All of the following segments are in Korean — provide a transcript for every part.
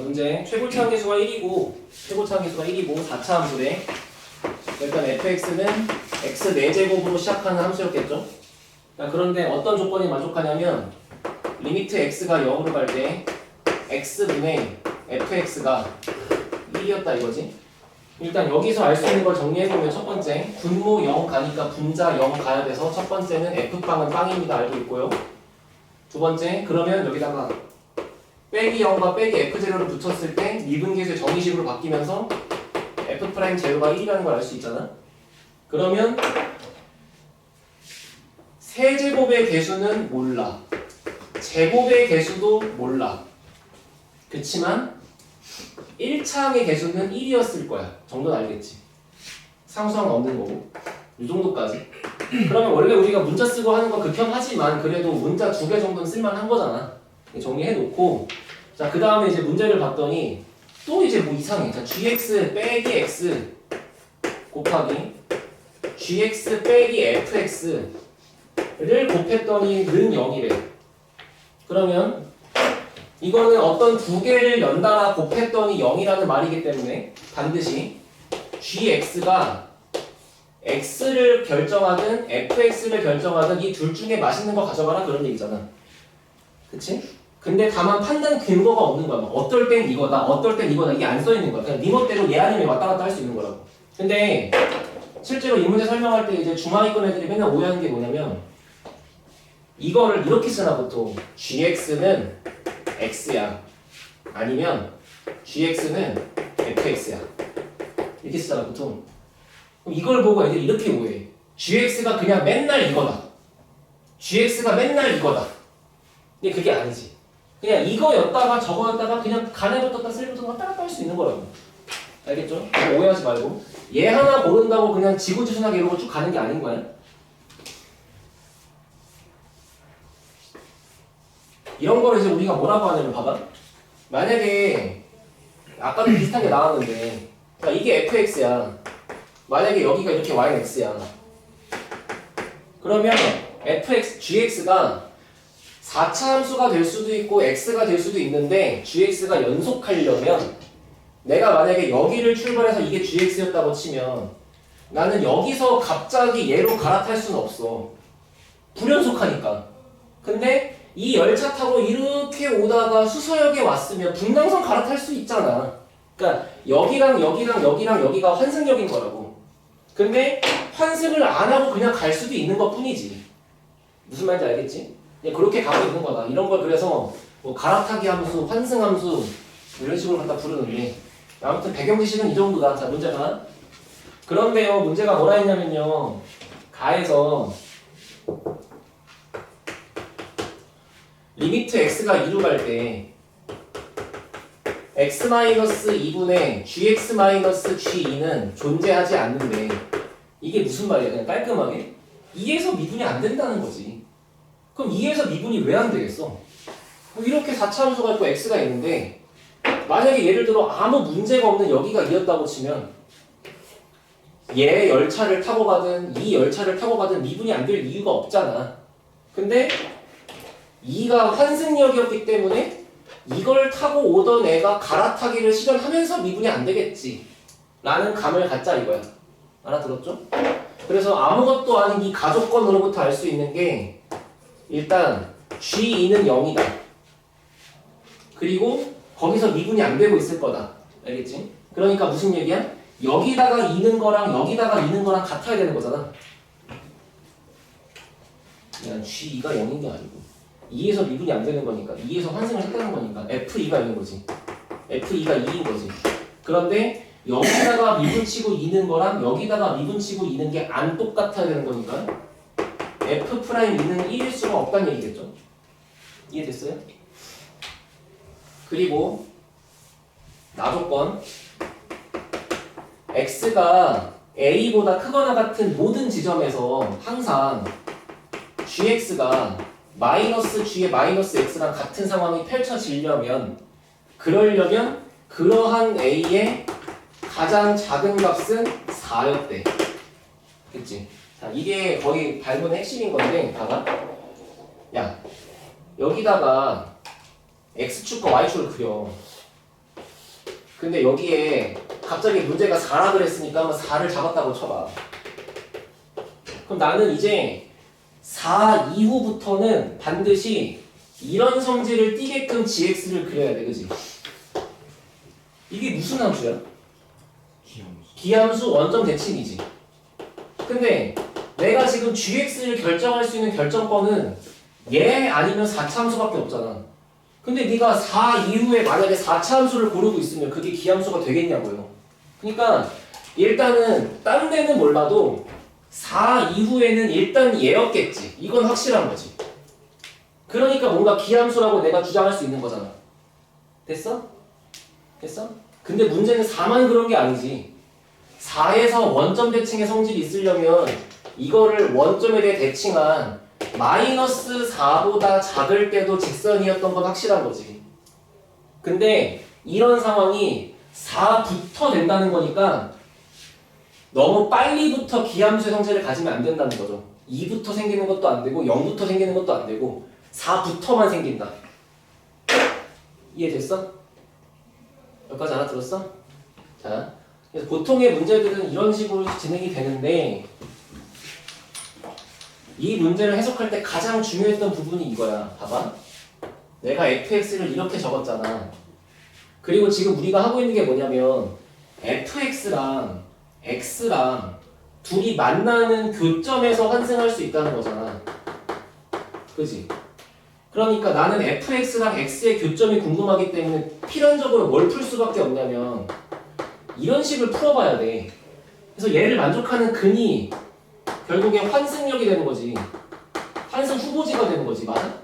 문제 최고차 함수가 1이고 4차 함수래. 일단 fx는 x 4제곱으로 시작하는 함수였겠죠. 그런데 어떤 조건이 만족하냐면 리미트 x가 0으로 갈 때 x분의 fx가 1이었다 이거지. 일단 여기서 알 수 있는 걸 정리해보면 첫 번째 분모 0 가니까 분자 0 가야 돼서 첫 번째는 f빵은 빵입니다 알고 있고요. 두 번째 그러면 여기다가 빼기 0과 빼기 f0를 붙였을 때 미분계수의 정의식으로 바뀌면서 f'0가 1이라는 걸 알 수 있잖아. 그러면 세제곱의 개수는 몰라. 제곱의 개수도 몰라. 그치만 1차항의 개수는 1이었을 거야. 정도는 알겠지. 상수항은 없는 거고. 이 정도까지. 그러면 원래 우리가 문자 쓰고 하는 거 극혐하지만 그래도 문자 2개 정도는 쓸만한 거잖아. 정리해 놓고 자, 그 다음에 이제 문제를 봤더니 또 이제 뭐 이상해. 자, gx 빼기 x 곱하기 gx 빼기 fx를 곱했더니 는 0이래. 그러면 이거는 어떤 두 개를 연달아 곱했더니 0이라는 말이기 때문에 반드시 gx가 x를 결정하든 fx를 결정하든 이 둘 중에 맛있는 거 가져가라 그런 얘기잖아. 그치? 근데 다만 판단 근거가 없는 거야. 어떨 땐 이거다, 어떨 땐 이거다. 이게 안 써있는 거야. 그냥 네 멋대로 얘 아니면 왔다 갔다 할 수 있는 거라고. 근데 실제로 이 문제 설명할 때 이제 중하위권 애들이 맨날 오해하는 게 뭐냐면 이거를 이렇게 쓰나 보통 gx는 x야. 아니면 gx는 fx야. 이렇게 쓰잖아 보통. 그럼 이걸 보고 애들이 이렇게 오해해. gx가 그냥 맨날 이거다. gx가 맨날 이거다. 근데 그게 아니지. 그냥 이거였다가 저거였다가 그냥 간에 붙었다 쓸 붙었다 왔다 갔다 할 수 있는 거라고. 알겠죠? 오해하지 말고. 얘 하나 고른다고 그냥 지구지순하게 이러고 쭉 가는 게 아닌 거야. 이런 거를 이제 우리가 뭐라고 하냐면 봐봐. 만약에 아까도 비슷한 게 나왔는데 그러니까 이게 fx야. 만약에 여기가 이렇게 y는 x야. 그러면 gx가 4차 함수가 될 수도 있고 x가 될 수도 있는데 gx가 연속하려면 내가 만약에 여기를 출발해서 이게 gx였다고 치면 나는 여기서 갑자기 얘로 갈아탈 수는 없어. 불연속하니까. 근데 이 열차 타고 이렇게 오다가 수서역에 왔으면 분당선 갈아탈 수 있잖아. 그러니까 여기랑 여기랑 여기랑 여기가 환승역인 거라고. 근데 환승을 안 하고 그냥 갈 수도 있는 것 뿐이지. 무슨 말인지 알겠지? 그렇게 가고 있는 거다. 이런 걸 그래서 뭐 갈아타기 함수, 환승 함수 이런 식으로 갖다 부르는데 아무튼 배경 지식은 이 정도다. 자, 문제가 그런데요, 문제가 뭐라 했냐면요, 가에서 리미트 x가 2로 갈 때 x-2분의 gx-g2는 존재하지 않는데 이게 무슨 말이야? 그냥 깔끔하게 2에서 미분이 안 된다는 거지. 그럼 2에서 미분이 왜 안 되겠어? 이렇게 4차 함수가 있고 x가 있는데 만약에 예를 들어 아무 문제가 없는 여기가 2였다고 치면 얘 열차를 타고 가든 이 열차를 타고 가든 미분이 안 될 이유가 없잖아. 근데 2가 환승역이었기 때문에 이걸 타고 오던 애가 갈아타기를 실현하면서 미분이 안 되겠지 라는 감을 갖자 이거야. 알아들었죠? 그래서 아무것도 아닌 이 가족권으로부터 알 수 있는 게 일단 G2는 0이다. 그리고 거기서 미분이 안 되고 있을 거다. 알겠지? 그러니까 무슨 얘기야? 여기다가 2는 거랑 여기다가 2는 거랑 같아야 되는 거잖아. 그냥 G2가 0인 게 아니고 2에서 미분이 안 되는 거니까 2에서 환승을 했다는 거니까 F2가 있는 거지. F2가 2인 거지. 그런데 여기다가 미분치고 2는 거랑 여기다가 미분치고 2는 게 안 똑같아야 되는 거니까 F'2는 1일 수가 없다는 얘기겠죠. 이해됐어요? 그리고 나조건 x가 a보다 크거나 같은 모든 지점에서 항상 gx가 마이너스 g의 마이너스 x랑 같은 상황이 펼쳐지려면 그러려면 그러한 a의 가장 작은 값은 4였대. 그치? 자, 이게 거의 발문의 핵심인 건데 봐봐. 야, 여기다가 x축과 y축을 그려. 근데 여기에 갑자기 문제가 4라 그랬으니까 한번 4를 잡았다고 쳐봐. 그럼 나는 이제 4 이후부터는 반드시 이런 성질을 띠게끔 gx를 그려야 돼, 그지? 이게 무슨 함수야? 기함수 원점 대칭이지. 근데 내가 지금 gx를 결정할 수 있는 결정권은 얘 아니면 4차 함수밖에 없잖아. 근데 네가 4 이후에 만약에 4차 함수를 고르고 있으면 그게 기함수가 되겠냐고요. 그러니까 일단은 딴 데는 몰라도 4 이후에는 일단 얘였겠지. 이건 확실한 거지. 그러니까 뭔가 기함수라고 내가 주장할 수 있는 거잖아. 됐어? 됐어? 근데 문제는 4만 그런 게 아니지. 4에서 원점 대칭의 성질이 있으려면 이거를 원점에 대해 대칭한 마이너스 4보다 작을 때도 직선이었던 건 확실한 거지. 근데 이런 상황이 4부터 된다는 거니까 너무 빨리부터 기함수의 성질을 가지면 안 된다는 거죠. 2부터 생기는 것도 안 되고 0부터 생기는 것도 안 되고 4부터만 생긴다. 이해됐어? 여기까지 알아들었어? 자, 그래서 보통의 문제들은 이런 식으로 진행이 되는데 이 문제를 해석할 때 가장 중요했던 부분이 이거야. 봐봐. 내가 fx를 이렇게 적었잖아. 그리고 지금 우리가 하고 있는 게 뭐냐면 fx랑 x랑 둘이 만나는 교점에서 환승할 수 있다는 거잖아. 그지? 그러니까 나는 fx랑 x의 교점이 궁금하기 때문에 필연적으로 뭘 풀 수밖에 없냐면 이런 식을 풀어봐야 돼. 그래서 얘를 만족하는 근이 결국에 환승력이 되는 거지. 환승 후보지가 되는 거지. 맞아?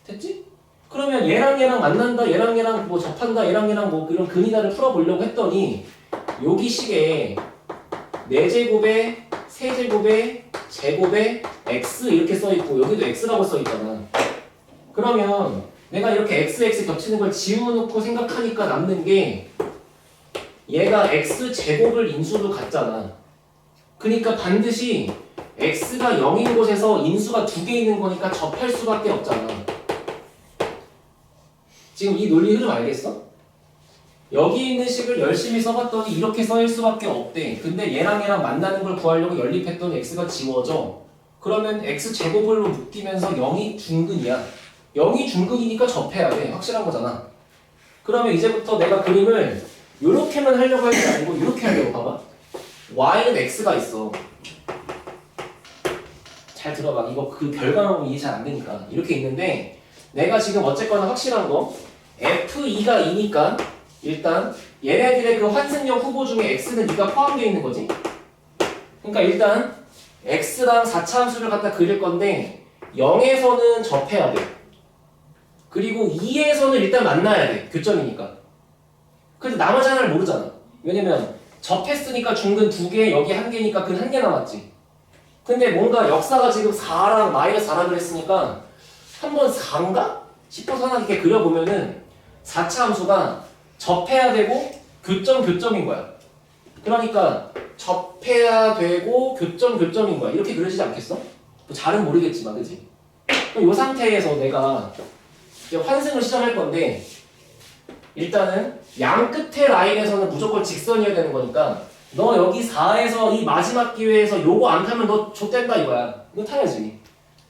됐지? 그러면 얘랑 만난다, 얘랑 뭐 접한다, 얘랑 뭐 이런 근이다를 풀어보려고 했더니 여기 식에 4제곱에 3제곱에 제곱에 x 이렇게 써있고 여기도 x라고 써있잖아. 그러면 내가 이렇게 x 겹치는 걸 지워놓고 생각하니까 남는 게 얘가 x제곱을 인수로 갖잖아. 그러니까 반드시 x가 0인 곳에서 인수가 2개 있는 거니까 접할 수밖에 없잖아. 지금 이 논리 흐름 알겠어? 여기 있는 식을 열심히 써봤더니 이렇게 써일 수밖에 없대. 근데 얘랑 만나는 걸 구하려고 연립했더니 x가 지워져. 그러면 x제곱으로 묶이면서 0이 중근이야. 0이 중근이니까 접해야 돼. 확실한 거잖아. 그러면 이제부터 내가 그림을 이렇게만 하려고 할 게 아니고 이렇게 하려고. 봐봐. y는 x가 있어. 잘 들어봐. 이거 그 결과만 이해 잘 안 되니까. 이렇게 있는데 내가 지금 어쨌거나 확실한 거 f2가 2니까 일단 얘네들의 그 환승력 후보 중에 x는 2가 포함되어 있는 거지. 그러니까 일단 x랑 4차 함수를 갖다 그릴 건데 0에서는 접해야 돼. 그리고 2에서는 일단 만나야 돼. 교점이니까. 근데 나머지 하나를 모르잖아. 왜냐면 접했으니까 중근 2개, 여기 1개니까 근 1개 남았지. 근데 뭔가 역사가 지금 4랑 마이너스 4라 그랬으니까 한번 4인가? 싶어서 하나 이렇게 그려보면은 4차 함수가 접해야 되고 교점인 거야. 그러니까 접해야 되고 교점인 거야. 이렇게 그려지지 않겠어? 뭐 잘은 모르겠지만, 그지? 그럼 이 상태에서 내가 이제 환승을 시작할 건데 일단은 양 끝의 라인에서는 무조건 직선이어야 되는 거니까 너 여기 4에서 이 마지막 기회에서 요거 안 타면 너 좆된다 이거야. 이거 타야지.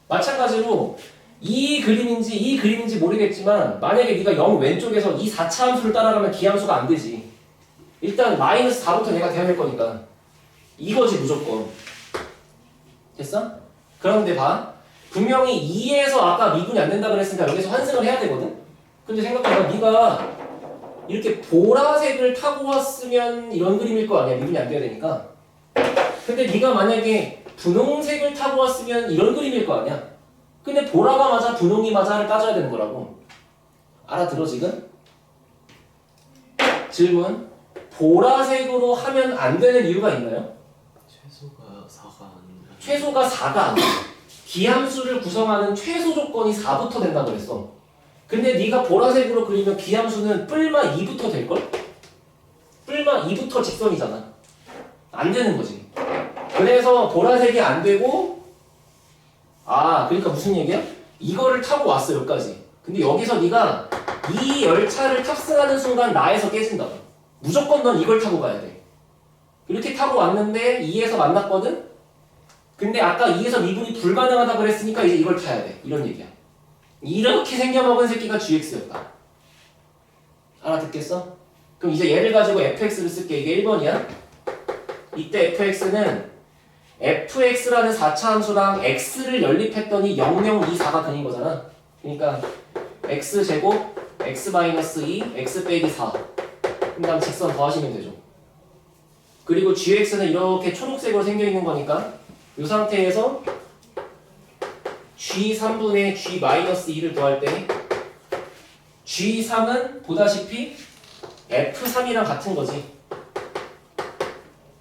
마찬가지로 이 그림인지 모르겠지만 만약에 네가 0 왼쪽에서 이 4차 함수를 따라가면 기함수가 안 되지. 일단 마이너스 4부터 얘가 돼야 될 거니까 이거지 무조건. 됐어? 그런데 봐. 분명히 2에서 아까 미분이 안 된다 그랬으니까 여기서 환승을 해야 되거든? 근데 생각해봐. 네가 이렇게 보라색을 타고 왔으면 이런 그림일 거 아니야. 미분이 안 돼야 되니까. 근데 네가 만약에 분홍색을 타고 왔으면 이런 그림일 거 아니야. 근데 보라가 맞아 분홍이 맞아를 따져야 되는 거라고. 알아들어 지금? 질문. 보라색으로 하면 안 되는 이유가 있나요? 최소가 4가 아닌가? 최소가 4가 아니야. 기함수를 구성하는 최소 조건이 4부터 된다고 그랬어. 근데 네가 보라색으로 그리면 기함수는 뿔마 2부터 될걸? 뿔마 2부터 직선이잖아. 안 되는 거지. 그래서 보라색이 안 되고 그러니까 무슨 얘기야? 이거를 타고 왔어 여기까지. 근데 여기서 네가 이 열차를 탑승하는 순간 나에서 깨진다고. 무조건 넌 이걸 타고 가야 돼. 이렇게 타고 왔는데 2에서 만났거든? 근데 아까 2에서 미분이 불가능하다 그랬으니까 이제 이걸 타야 돼. 이런 얘기야. 이렇게 생겨먹은 새끼가 GX였다. 알아듣겠어? 그럼 이제 얘를 가지고 fx를 쓸게. 이게 1번이야. 이때 fx는 fx라는 4차 함수랑 x를 연립했더니 0024가 되는 거잖아. 그러니까 x제곱 x-2 x 빼기 4. 그 다음 직선 더하시면 되죠. 그리고 gx는 이렇게 초록색으로 생겨있는 거니까 이 상태에서 g3분의 g-2를 더할 때 g3은 보다시피 f3이랑 같은 거지.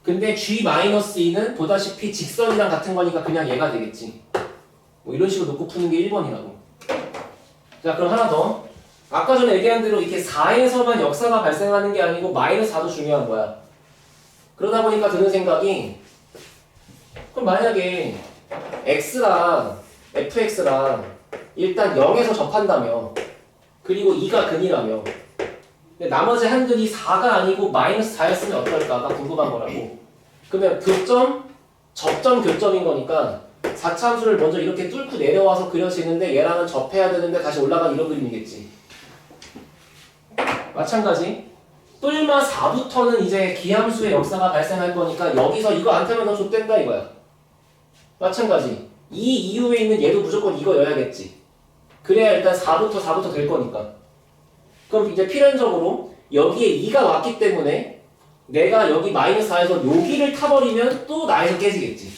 근데 g-2는 보다시피 직선이랑 같은 거니까 그냥 얘가 되겠지. 뭐 이런 식으로 놓고 푸는 게 1번이라고. 자, 그럼 하나 더. 아까 전에 얘기한 대로 이렇게 4에서만 역사가 발생하는 게 아니고 마이너스 4도 중요한 거야. 그러다 보니까 드는 생각이, 그럼 만약에 x랑 fx랑 일단 0에서 접한다며, 그리고 2가 근이라며, 근데 나머지 한들이 4가 아니고 마이너스 4였으면 어떨까가 궁금한 거라고. 그러면 교점, 접점 교점인 거니까 4차 함수를 먼저 이렇게 뚫고 내려와서 그려지는데 얘랑은 접해야 되는데 다시 올라간 이런 그림이겠지. 마찬가지. 뿔마 4부터는 이제 기함수의 역사가 발생할 거니까 여기서 이거 안 타면 너 좆된다 이거야. 마찬가지. 이 이후에 있는 얘도 무조건 이거여야겠지. 그래야 일단 4부터 될 거니까. 그럼 이제 필연적으로 여기에 2가 왔기 때문에 내가 여기 마이너스 4에서 여기를 타버리면 또 나에서 깨지겠지.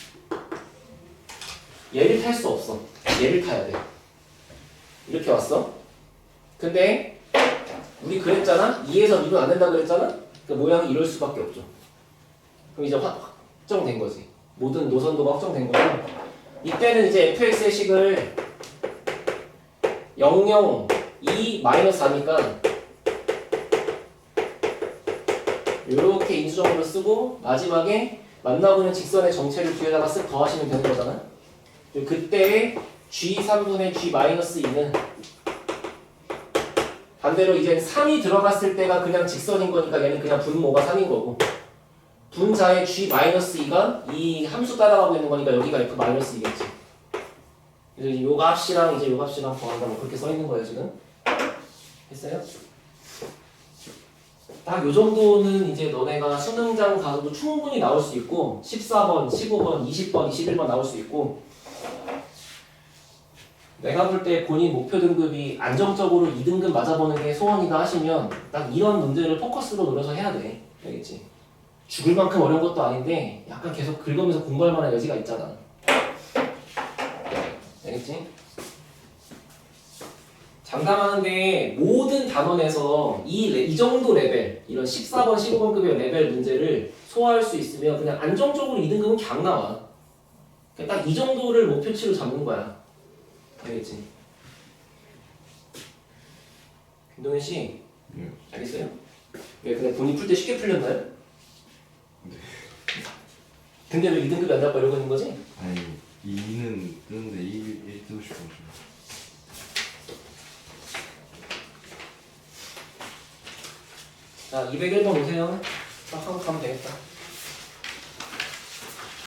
얘를 탈 수 없어. 얘를 타야 돼. 이렇게 왔어. 근데 우리 그랬잖아? 2에서 미분 안 된다 그랬잖아? 그 모양이 이럴 수밖에 없죠. 그럼 이제 확정된 거지. 모든 노선도가 확정된 거고. 이때는 이제 fx의 식을 0, 2, 마이너스 4니까 이렇게 인수정으로 쓰고 마지막에 만나고 있는 직선의 정체를 뒤에다가 쓱 더하시면 되는 거잖아. 그때의 g3분의 g-2는 반대로 이제 3이 들어갔을 때가 그냥 직선인 거니까 얘는 그냥 분모가 3인 거고, 분자의 g-2가 이 함수 따라가고 있는 거니까 여기가 f-2겠지. 그래서 요 값이랑 이제 요 값이랑 더한다 뭐 그렇게 써 있는 거예요 지금. 했어요? 딱 요 정도는 이제 너네가 수능장 가서도 충분히 나올 수 있고 14번, 15번, 20번, 21번 나올 수 있고, 내가 볼 때 본인 목표 등급이 안정적으로 2등급 맞아보는 게 소원이다 하시면 딱 이런 문제를 포커스로 노려서 해야 돼. 알겠지? 죽을 만큼 어려운 것도 아닌데 약간 계속 긁으면서 공부할 만한 여지가 있잖아. 알겠지? 장담하는데 모든 단원에서 이 정도 레벨, 이런 14번, 15번급의 레벨 문제를 소화할 수 있으면 그냥 안정적으로 2등급은 그냥 나와. 딱 이 정도를 목표치로 잡는 거야. 알겠지? 김동현 씨, 네. 알겠어요? 왜 그냥 본인 풀 때 쉽게 풀렸나요? 네. 근데 왜 2등급이 안 나고 이러고 있는 거지? 아니 2는 뜨는데 1 뜨고 싶어가지고. 자, 201번 오세요. 딱 하고 가면 되겠다.